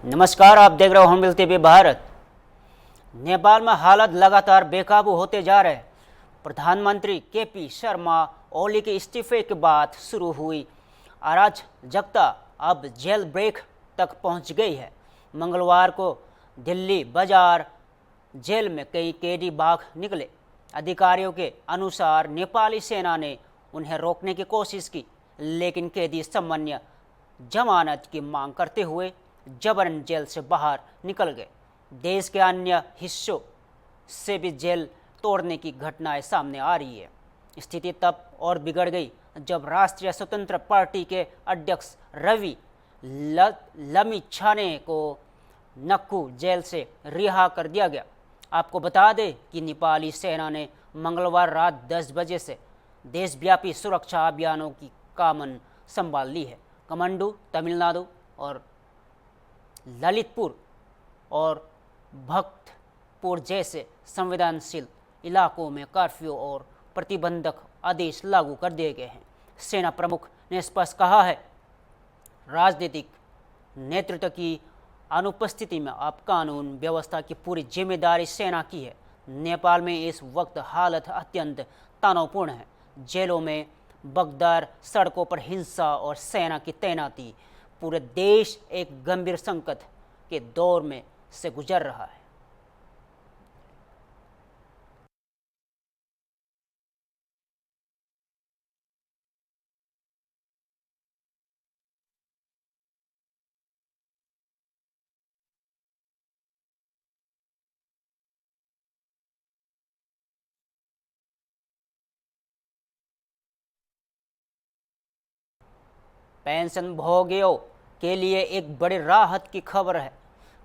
नमस्कार, आप देख रहे हो होमबिल टीवी भारत। नेपाल में हालत लगातार बेकाबू होते जा रहे हैं। प्रधानमंत्री केपी शर्मा ओली के इस्तीफे के बाद शुरू हुई अराजकता अब जेल ब्रेक तक पहुंच गई है। मंगलवार को दिल्ली बाजार जेल में कई कैदी भाग निकले। अधिकारियों के अनुसार नेपाली सेना ने उन्हें रोकने की कोशिश की, लेकिन कैदी सामान्य जमानत की मांग करते हुए जबरन जेल से बाहर निकल गए। देश के अन्य हिस्सों से भी जेल तोड़ने की घटनाएं सामने आ रही है। स्थिति तब और बिगड़ गई जब राष्ट्रीय स्वतंत्र पार्टी के अध्यक्ष रवि लमिछाने को नक्कू जेल से रिहा कर दिया गया। आपको बता दें कि नेपाली सेना ने मंगलवार रात 10 बजे से देशव्यापी सुरक्षा अभियानों की कमान संभाल ली है। काठमांडू, तमिलनाडु और ललितपुर और भक्तपुर जैसे संवेदनशील इलाकों में कर्फ्यू और प्रतिबंधक आदेश लागू कर दिए गए हैं। सेना प्रमुख ने स्पष्ट कहा है, राजनीतिक नेतृत्व की अनुपस्थिति में अब कानून व्यवस्था की पूरी जिम्मेदारी सेना की है। नेपाल में इस वक्त हालत अत्यंत तनावपूर्ण है। जेलों में बगदार, सड़कों पर हिंसा और सेना की तैनाती, पूरे देश एक गंभीर संकट के दौर में से गुजर रहा है। पेंशन भोगियों के लिए एक बड़ी राहत की खबर है।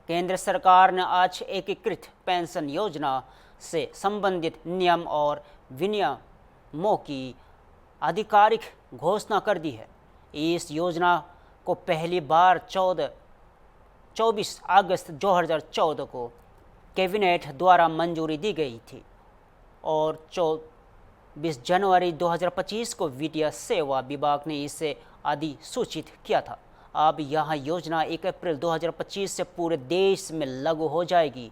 केंद्र सरकार ने आज एकीकृत पेंशन योजना से संबंधित नियम और विनियमों की आधिकारिक घोषणा कर दी है। इस योजना को पहली बार 24 अगस्त 2014 को कैबिनेट द्वारा मंजूरी दी गई थी और 24 जनवरी 2025 को वित्तीय सेवा विभाग ने इसे अधिसूचित किया था। अब यह योजना 1 अप्रैल 2025 से पूरे देश में लागू हो जाएगी।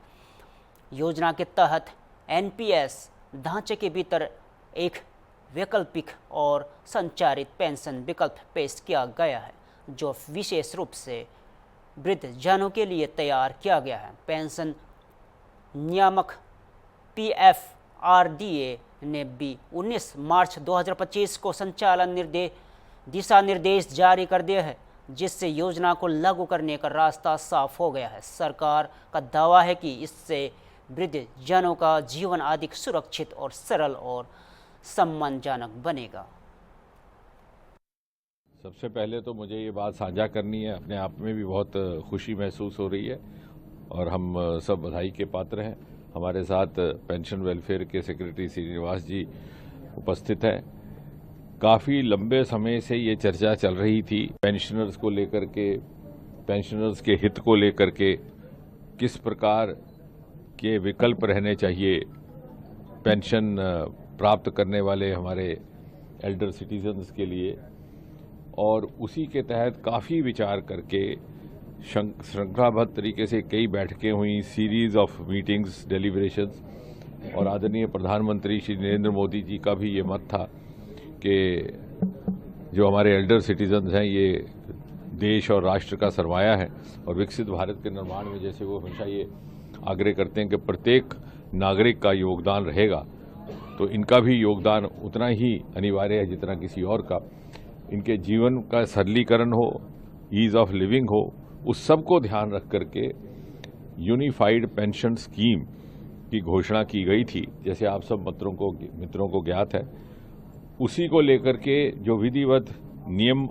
योजना के तहत एनपीएस ढांचे के भीतर एक वैकल्पिक और संचारित पेंशन विकल्प पेश किया गया है, जो विशेष रूप से वृद्धजनों के लिए तैयार किया गया है। पेंशन नियामक पीएफआरडीए ने भी 19 मार्च 2025 को संचालन दिशा निर्देश जारी कर दिए हैं, जिससे योजना को लागू करने का रास्ता साफ हो गया है। सरकार का दावा है कि इससे वृद्धजनों का जीवन अधिक सुरक्षित और सरल और सम्मानजनक बनेगा। सबसे पहले तो मुझे ये बात साझा करनी है, अपने आप में भी बहुत खुशी महसूस हो रही है और हम सब बधाई के पात्र हैं। हमारे साथ पेंशन वेलफेयर के सेक्रेटरी श्रीनिवास जी उपस्थित हैं। काफ़ी लंबे समय से ये चर्चा चल रही थी, पेंशनर्स को लेकर के, पेंशनर्स के हित को लेकर के किस प्रकार के विकल्प रहने चाहिए पेंशन प्राप्त करने वाले हमारे एल्डर सिटीजन्स के लिए, और उसी के तहत काफ़ी विचार करके श्रृंखलाबद्ध तरीके से कई बैठकें हुई, सीरीज ऑफ मीटिंग्स, डेलिब्रेशंस, और आदरणीय प्रधानमंत्री श्री नरेंद्र मोदी जी का भी ये मत था कि जो हमारे एल्डर सिटीजन्स हैं ये देश और राष्ट्र का सरमाया है, और विकसित भारत के निर्माण में जैसे वो हमेशा ये आग्रह करते हैं कि प्रत्येक नागरिक का योगदान रहेगा, तो इनका भी योगदान उतना ही अनिवार्य है जितना किसी और का। इनके जीवन का सरलीकरण हो, ईज ऑफ लिविंग हो, उस सब को ध्यान रख करके यूनिफाइड पेंशन स्कीम की घोषणा की गई थी, जैसे आप सब मित्रों को ज्ञात है। उसी को लेकर के जो विधिवत नियम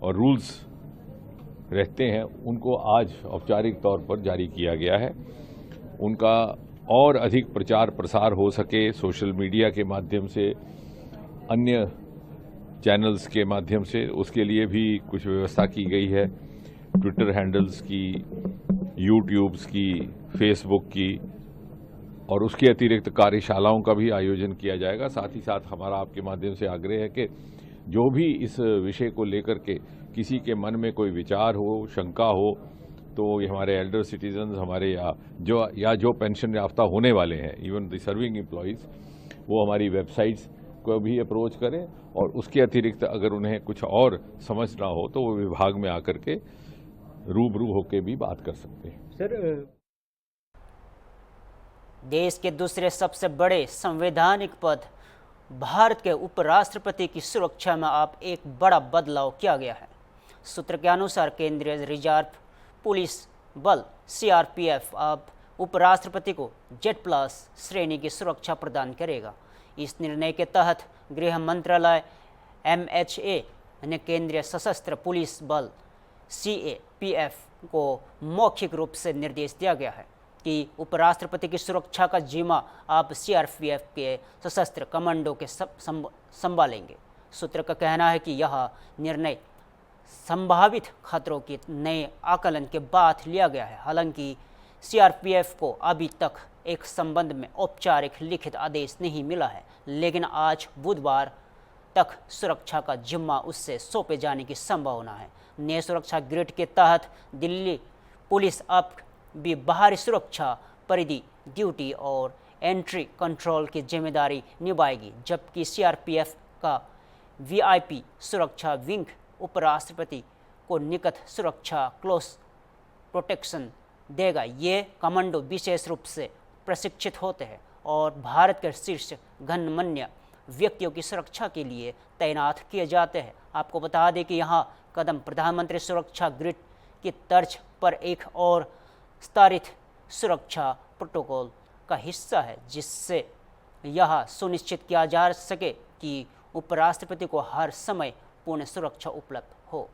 और रूल्स रहते हैं उनको आज औपचारिक तौर पर जारी किया गया है। उनका और अधिक प्रचार प्रसार हो सके सोशल मीडिया के माध्यम से, अन्य चैनल्स के माध्यम से, उसके लिए भी कुछ व्यवस्था की गई है। ट्विटर हैंडल्स की, यूट्यूब्स की, फेसबुक की, और उसके अतिरिक्त कार्यशालाओं का भी आयोजन किया जाएगा। साथ ही साथ हमारा आपके माध्यम से आग्रह है कि जो भी इस विषय को लेकर के किसी के मन में कोई विचार हो, शंका हो, तो ये हमारे एल्डर सिटीजन्स हमारे जो पेंशन याफ्ता होने वाले हैं, इवन द सर्विंग एम्प्लॉयज़, वो हमारी वेबसाइट्स को भी अप्रोच करें और उसके अतिरिक्त अगर उन्हें कुछ और समझना हो तो वो विभाग में आकर के रूबरू होकर भी बात कर सकते हैं। सर, देश के दूसरे सबसे बड़े संवैधानिक पद भारत के उपराष्ट्रपति की सुरक्षा में अब एक बड़ा बदलाव किया गया है। सूत्र के अनुसार केंद्रीय रिजर्व पुलिस बल सीआरपीएफ अब उपराष्ट्रपति को Z+ श्रेणी की सुरक्षा प्रदान करेगा। इस निर्णय के तहत गृह मंत्रालय MHA ने केंद्रीय सशस्त्र पुलिस बल CAPF को मौखिक रूप से निर्देश दिया गया है कि उपराष्ट्रपति की सुरक्षा का जिम्मा अब CRPF के सशस्त्र कमांडो के संभालेंगे। सूत्र का कहना है कि यह निर्णय संभावित खतरों के नए आकलन के बाद लिया गया है। हालांकि CRPF को अभी तक एक संबंध में औपचारिक लिखित आदेश नहीं मिला है, लेकिन आज बुधवार तक सुरक्षा का जिम्मा उससे सौंपे जाने की संभावना है। नए सुरक्षा ग्रिड के तहत दिल्ली पुलिस अब भी बाहरी सुरक्षा, परिधि, ड्यूटी और एंट्री कंट्रोल की जिम्मेदारी निभाएगी, जबकि CRPF का VIP सुरक्षा विंग उपराष्ट्रपति को निकट सुरक्षा क्लोज प्रोटेक्शन देगा। ये कमांडो विशेष रूप से प्रशिक्षित होते हैं और भारत के शीर्ष गणमान्य व्यक्तियों की सुरक्षा के लिए तैनात किए जाते हैं। आपको बता दें कि यहाँ कदम प्रधानमंत्री सुरक्षा ग्रिड की तर्ज पर एक और स्तरित सुरक्षा प्रोटोकॉल का हिस्सा है, जिससे यह सुनिश्चित किया जा सके कि उपराष्ट्रपति को हर समय पूर्ण सुरक्षा उपलब्ध हो।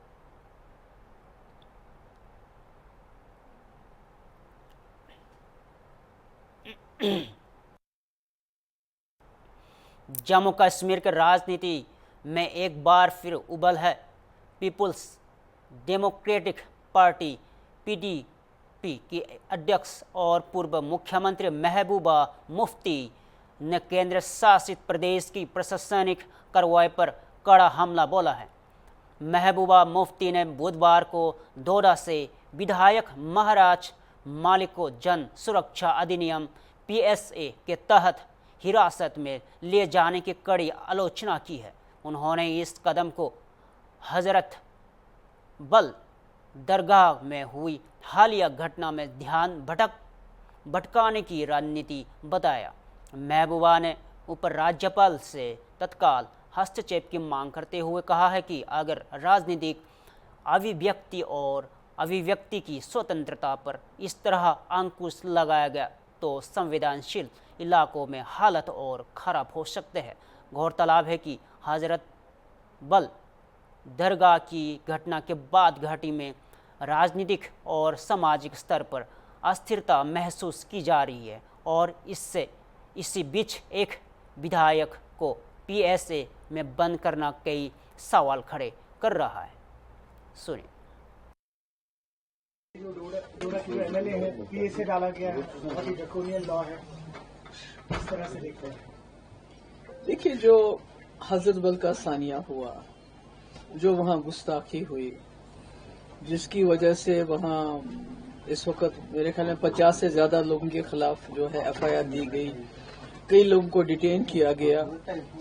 जम्मू कश्मीर के राजनीति में एक बार फिर उबल है। पीपुल्स डेमोक्रेटिक पार्टी PDP की अध्यक्ष और पूर्व मुख्यमंत्री महबूबा मुफ्ती ने केंद्र शासित प्रदेश की प्रशासनिक कार्रवाई पर कड़ा हमला बोला है। महबूबा मुफ्ती ने बुधवार को डोडा से विधायक महाराज मालिक को जन सुरक्षा अधिनियम PSA के तहत हिरासत में लिए जाने की कड़ी आलोचना की है। उन्होंने इस कदम को हजरत बल दरगाह में हुई हालिया घटना में ध्यान भटकाने की रणनीति बताया। महबूबा ने उपराज्यपाल से तत्काल हस्तक्षेप की मांग करते हुए कहा है कि अगर राजनीतिक अभिव्यक्ति और अभिव्यक्ति की स्वतंत्रता पर इस तरह अंकुश लगाया गया तो संवेदनशील इलाकों में हालत और खराब हो सकते हैं। गौरतलब है कि हजरत बल दरगाह की घटना के बाद घाटी में राजनीतिक और सामाजिक स्तर पर अस्थिरता महसूस की जा रही है और इसी बीच एक विधायक को PSA में बंद करना कई सवाल खड़े कर रहा है। सुनिए। जो डोडा के MLA है, PSA डाला गया है, बहुत ही ड्रैकोनियन लॉ है, इस तरह से देखते हैं। देखिए, जो हजरत बल का सानिया हुआ, जो वहाँ गुस्ताखी हुई, जिसकी वजह से वहाँ इस वक्त मेरे ख्याल में 50 से ज्यादा लोगों के खिलाफ जो है FIR दी गई, कई लोगों को डिटेन किया गया,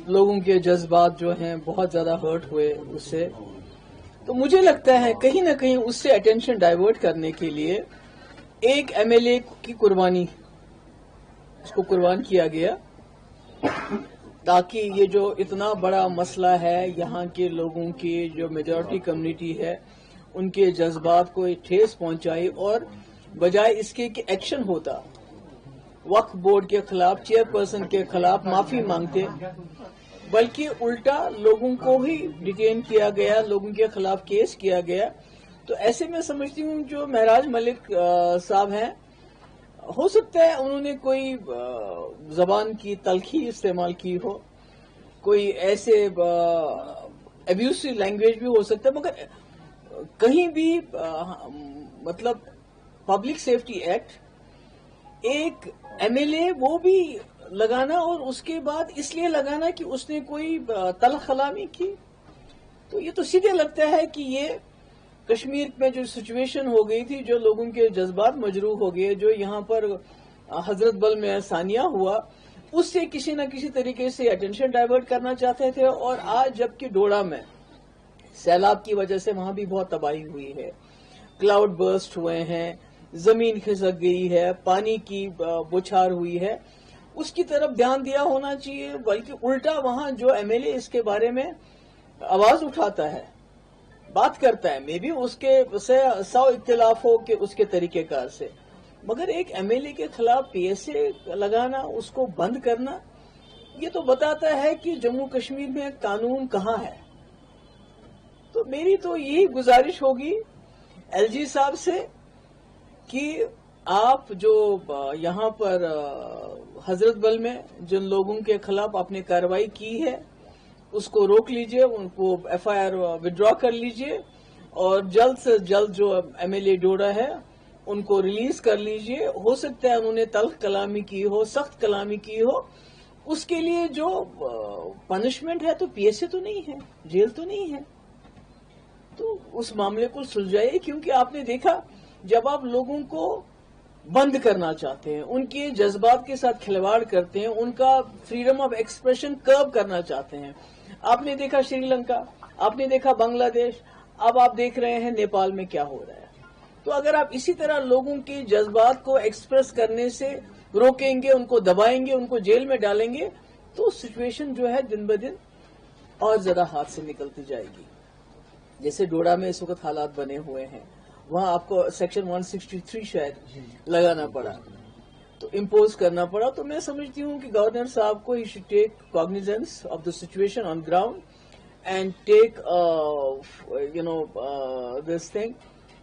लोगों के जज्बात जो हैं बहुत ज्यादा हर्ट हुए उससे। तो मुझे लगता है कहीं ना कहीं उससे अटेंशन डाइवर्ट करने के लिए एक MLA की कुर्बानी, उसको कुर्बान किया गया ताकि ये जो इतना बड़ा मसला है, यहाँ के लोगों की जो मेजॉरिटी कम्युनिटी है उनके जज्बात को ठेस पहुंचाई और बजाय इसके कि एक्शन होता, वक्फ बोर्ड के खिलाफ, चेयरपर्सन के खिलाफ माफी मांगते, बल्कि उल्टा लोगों को ही डिटेन किया गया, लोगों के खिलाफ केस किया गया। तो ऐसे में समझती हूँ जो महराज मलिक साहब हैं, हो सकता है उन्होंने कोई जबान की तलखी इस्तेमाल की हो, कोई ऐसे एब्यूसिव लैंग्वेज भी हो सकता है, मगर कहीं भी मतलब पब्लिक सेफ्टी एक्ट एक MLA वो भी लगाना और उसके बाद इसलिए लगाना कि उसने कोई तलखलामी की, तो ये तो सीधे लगता है कि ये कश्मीर में जो सिचुएशन हो गई थी, जो लोगों के जज्बात मजरूह हो गए, जो यहाँ पर हजरत बल में सानिया हुआ, उससे किसी न किसी तरीके से अटेंशन डाइवर्ट करना चाहते थे। और आज जबकि डोडा में सैलाब की वजह से वहां भी बहुत तबाही हुई है, क्लाउड बर्स्ट हुए हैं, जमीन खिसक गई है, पानी की बौछार हुई है, उसकी तरफ ध्यान दिया होना चाहिए। बल्कि उल्टा वहां जो एमएलए इसके बारे में आवाज उठाता है, बात करता है, मे बी उसके से 100 इख्तिलाफ हो कि उसके तरीकेकार से, मगर एक एमएलए के खिलाफ पीएसए लगाना, उसको बंद करना, ये तो बताता है कि जम्मू कश्मीर में कानून कहां है। तो मेरी तो यही गुजारिश होगी एलजी साहब से कि आप जो यहाँ पर हजरत बल में जिन लोगों के खिलाफ आपने कार्रवाई की है उसको रोक लीजिए, उनको एफआईआर विड्रॉ कर लीजिए और जल्द से जल्द जो एमएलए डोडा है उनको रिलीज कर लीजिए। हो सकता है उन्होंने तल्ख कलामी की हो, सख्त कलामी की हो, उसके लिए जो पनिशमेंट है तो पीएसए तो नहीं है, जेल तो नहीं है, तो उस मामले को सुलझाइए। क्योंकि आपने देखा जब आप लोगों को बंद करना चाहते हैं, उनके जज्बात के साथ खिलवाड़ करते हैं, उनका फ्रीडम ऑफ एक्सप्रेशन कर्व करना चाहते हैं। आपने देखा श्रीलंका, आपने देखा बांग्लादेश, अब आप देख रहे हैं नेपाल में क्या हो रहा है। तो अगर आप इसी तरह लोगों के जज्बात को एक्सप्रेस करने से रोकेंगे, उनको दबाएंगे, उनको जेल में डालेंगे, तो सिचुएशन जो है दिन ब दिन और ज्यादा हाथ से निकलती जाएगी। जैसे डोडा में इस वक्त हालात बने हुए हैं, वहां आपको सेक्शन 163 शायद लगाना पड़ा, तो इम्पोज करना पड़ा। तो मैं समझती हूँ कि गवर्नर साहब को he should take cognizance of the situation on ground and take this thing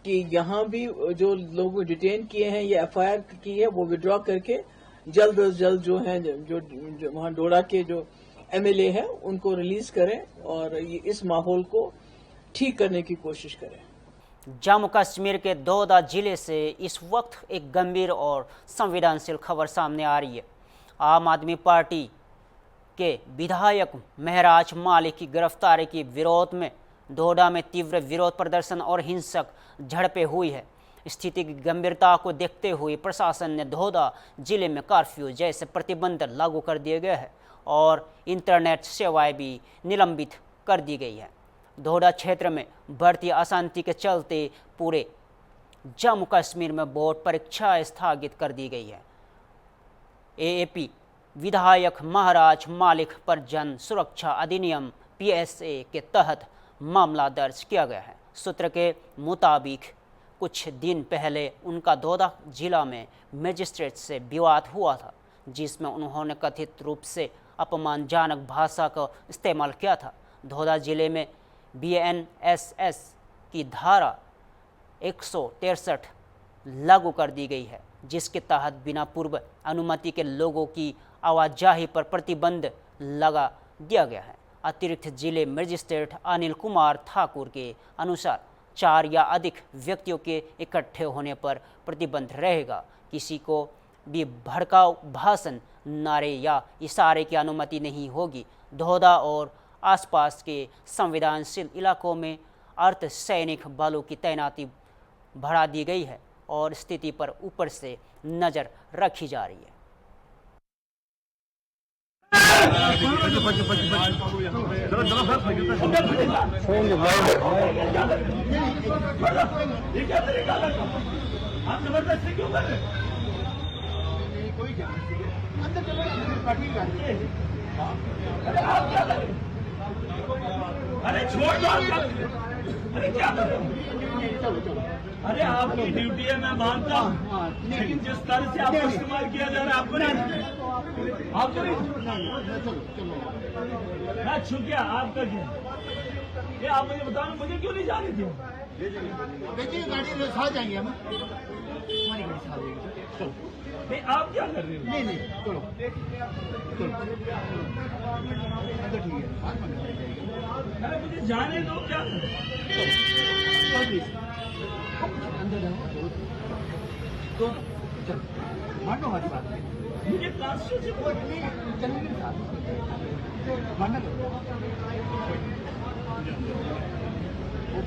कि यहाँ भी जो लोग डिटेन किए हैं या एफआईआर की है वो विड्रॉ करके जल्द अज जल्द जो है जो वहाँ डोडा के जो एमएलए हैं उनको रिलीज करें और ये इस माहौल को ठीक करने की कोशिश करें। जम्मू कश्मीर के दोदा जिले से इस वक्त एक गंभीर और संवेदनशील खबर सामने आ रही है। आम आदमी पार्टी के विधायक महराज मालिक की गिरफ्तारी के विरोध में दोडा में तीव्र विरोध प्रदर्शन और हिंसक झड़पें हुई है। स्थिति की गंभीरता को देखते हुए प्रशासन ने दोडा जिले में कर्फ्यू जैसे प्रतिबंध लागू कर दिए गए हैं और इंटरनेट सेवाएं भी निलंबित कर दी गई है। दोडा क्षेत्र में बढ़ती अशांति के चलते पूरे जम्मू कश्मीर में बोर्ड परीक्षा स्थगित कर दी गई है। एएपी विधायक महराज मालिक पर जन सुरक्षा अधिनियम पीएसए के तहत मामला दर्ज किया गया है। सूत्र के मुताबिक कुछ दिन पहले उनका दोडा जिला में मजिस्ट्रेट से विवाद हुआ था, जिसमें उन्होंने कथित रूप से अपमानजनक भाषा का इस्तेमाल किया था। दोडा जिले में बीएनएसएस की धारा 163 लागू कर दी गई है, जिसके तहत बिना पूर्व अनुमति के लोगों की आवाजाही पर प्रतिबंध लगा दिया गया है। अतिरिक्त जिले मजिस्ट्रेट अनिल कुमार ठाकुर के अनुसार 4 या अधिक व्यक्तियों के इकट्ठे होने पर प्रतिबंध रहेगा। किसी को भी भड़काऊ भाषण, नारे या इशारे की अनुमति नहीं होगी। दोडा और आसपास के संवेदनशील इलाकों में अर्धसैनिक बलों की तैनाती बढ़ा दी गई है और स्थिति पर ऊपर से नजर रखी जा रही है। अरे छोड़ दो, अरे क्या कर रहे हो? अरे आपकी ड्यूटी है, मैं मानता हूँ, लेकिन जिस तरह से आपको इस्तेमाल किया जा रहा है आपको नहीं, मैं छू गया आपका क्या? ये आप मुझे बताओ, मुझे क्यों नहीं जाने दिया? देखिए गाड़ी में साथ जाएंगे हम, हमारी गाड़ी साथ जाएगी। चलो नहीं, आप क्या कर रहे हो? नहीं नहीं चलो तो ठीक है, साथ में जाएगी। अरे मुझे जाने दो, क्या अंदर जाओ तो चलो, मानो हमारी बात मुझे कॉन्स्टिट्यूशन चलेंगे साथ मानना। तो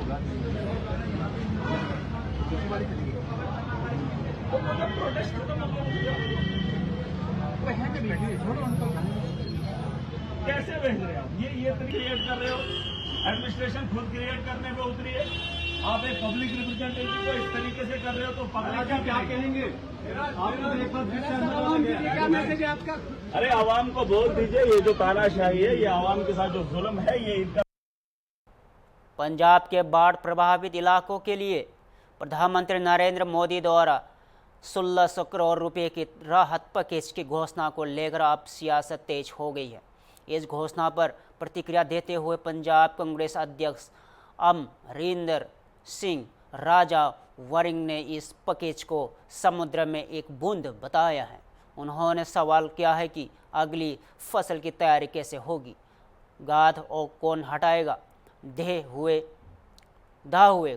मतलब प्रोटेस्ट खत्म हो गया। कैसे भेज रहे हो आप? ये क्रिएट कर रहे हो, एडमिनिस्ट्रेशन खुद क्रिएट करने में उतरी है। आप एक पब्लिक रिप्रेजेंटेटिव को इस तरीके से कर रहे हो तो पब्लिक क्या कहेंगे? क्या मैसेज है आपका? अरे आवाम को बोल दीजिए, ये जो तानाशाही है, ये आवाम के साथ जो जुल्म है, ये इनका। पंजाब के बाढ़ प्रभावित इलाकों के लिए प्रधानमंत्री नरेंद्र मोदी द्वारा 1600 करोड़ रुपए की राहत पैकेज की घोषणा को लेकर अब सियासत तेज हो गई है। इस घोषणा पर प्रतिक्रिया देते हुए पंजाब कांग्रेस अध्यक्ष अमरिंदर सिंह राजा वरिंग ने इस पैकेज को समुद्र में एक बूंद बताया है। उन्होंने सवाल किया है कि अगली फसल की तैयारी कैसे होगी, गाद और कौन हटाएगा, ढह हुए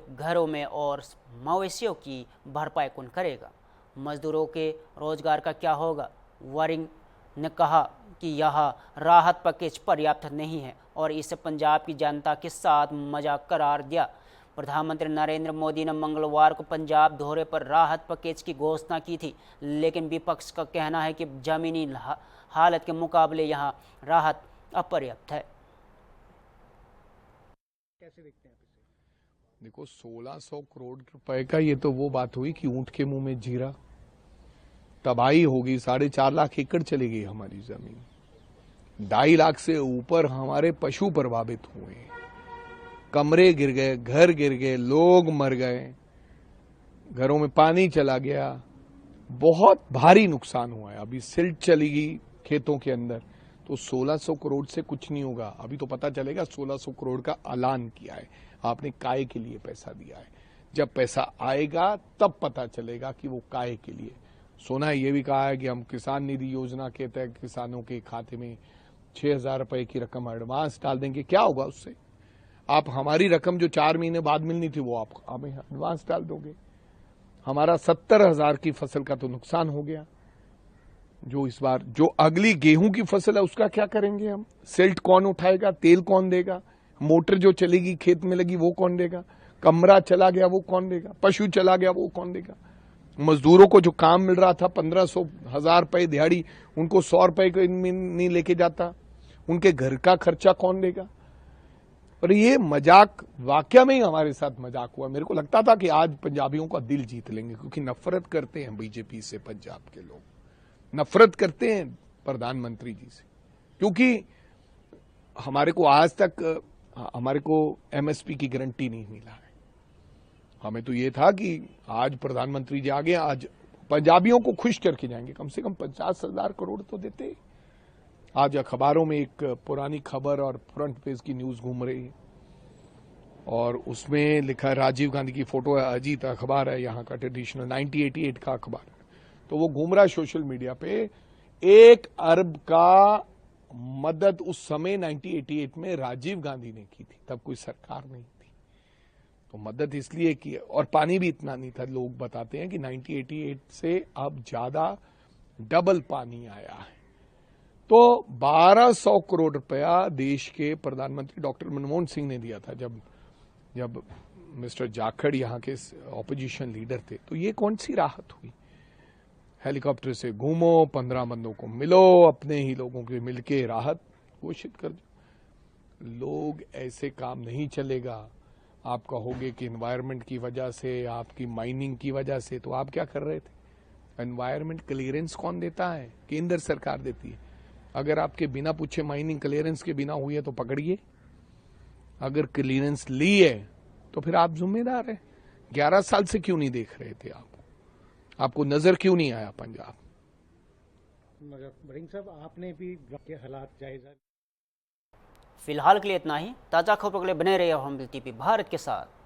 घरों में और मवेशियों की भरपाई कौन करेगा, मजदूरों के रोजगार का क्या होगा। वरिंग ने कहा कि यह राहत पैकेज पर्याप्त नहीं है और इसे पंजाब की जनता के साथ मजाक करार दिया। प्रधानमंत्री नरेंद्र मोदी ने मंगलवार को पंजाब दौरे पर राहत पैकेज की घोषणा की थी, लेकिन विपक्ष का कहना है कि जमीनी हालत के मुकाबले यहां राहत अपर्याप्त है। कैसे देखते हैं आप इसे? देखो 1600 करोड़ रुपए का ये तो वो बात हुई कि ऊंट के मुंह में जीरा। तबाही होगी, 4.5 लाख एकड़ चली गई हमारी जमीन, 2.5 लाख से ऊपर हमारे पशु प्रभावित हुए, कमरे गिर गए, घर गिर गए, लोग मर गए, घरों में पानी चला गया, बहुत भारी नुकसान हुआ है। अभी सिल्ट चली गई खेतों के अंदर, तो 1600 करोड़ से कुछ नहीं होगा। अभी तो पता चलेगा 1600 करोड़ का ऐलान किया है, आपने काय के लिए पैसा दिया है। जब पैसा आएगा तब पता चलेगा कि वो काय के लिए। सोना ये भी कहा है कि हम किसान निधि योजना के तहत किसानों के खाते में 6000 रुपए की रकम एडवांस डाल देंगे। क्या होगा उससे? आप हमारी रकम जो 4 महीने बाद मिलनी थी वो आप हमें एडवांस डाल दोगे। हमारा 70,000 की फसल का तो नुकसान हो गया। जो इस बार जो अगली गेहूं की फसल है उसका क्या करेंगे हम? सिल्ट कौन उठाएगा? तेल कौन देगा? मोटर जो चलेगी खेत में लगी वो कौन देगा? कमरा चला गया वो कौन देगा? पशु चला गया वो कौन देगा? मजदूरों को जो काम मिल रहा था 1500 1000 रुपए दिहाड़ी, उनको 100 रुपए को नहीं लेके जाता, उनके घर का खर्चा कौन देगा? और ये मजाक वाकया में ही हमारे साथ मजाक हुआ। मेरे को लगता था कि आज पंजाबियों का दिल जीत लेंगे, क्योंकि नफरत करते हैं बीजेपी से पंजाब के लोग, नफरत करते हैं प्रधानमंत्री जी से, क्योंकि हमारे को आज तक हमारे को एमएसपी की गारंटी नहीं मिला है। हमें तो ये था कि आज प्रधानमंत्री जी आ गए, आज पंजाबियों को खुश करके जाएंगे, कम से कम 50,000 करोड़ तो देते। आज अखबारों में एक पुरानी खबर और फ्रंट पेज की न्यूज घूम रही है और उसमें लिखा है, राजीव गांधी की फोटो है, अजीत अखबार है यहाँ का ट्रेडिशनल 1988 का अखबार है, तो वो घूम रहा है सोशल मीडिया पे। 1 अरब का मदद उस समय 1988 में राजीव गांधी ने की थी, तब कोई सरकार नहीं थी, तो मदद इसलिए की। और पानी भी इतना नहीं था। लोग बताते हैं कि 1988 से अब ज्यादा डबल पानी आया है। तो 1200 करोड़ रुपया देश के प्रधानमंत्री डॉक्टर मनमोहन सिंह ने दिया था जब मिस्टर जाखड़ यहाँ के ऑपोजिशन लीडर थे। तो ये कौन सी राहत हुई? हेलीकॉप्टर से घूमो, 15 बंदों को मिलो, अपने ही लोगों के मिलके राहत घोषित कर दो। लोग ऐसे काम नहीं चलेगा। आप कहोगे कि एनवायरनमेंट की वजह से, आपकी माइनिंग की वजह से, तो आप क्या कर रहे थे? एनवायरनमेंट क्लियरेंस कौन देता है? केंद्र सरकार देती है। अगर आपके बिना पूछे माइनिंग क्लियरेंस के बिना हुई है तो पकड़िए, अगर क्लियरेंस ली है तो फिर आप जिम्मेदार हैं। 11 साल से क्यों नहीं देख रहे थे? आपको नजर क्यों नहीं आया पंजाब? मगर वरिंग साहब, आपने भी के हालात जायजा। फिलहाल के लिए इतना ही। ताज़ा खबरों के लिए बने रहिए हम टीवी भारत के साथ।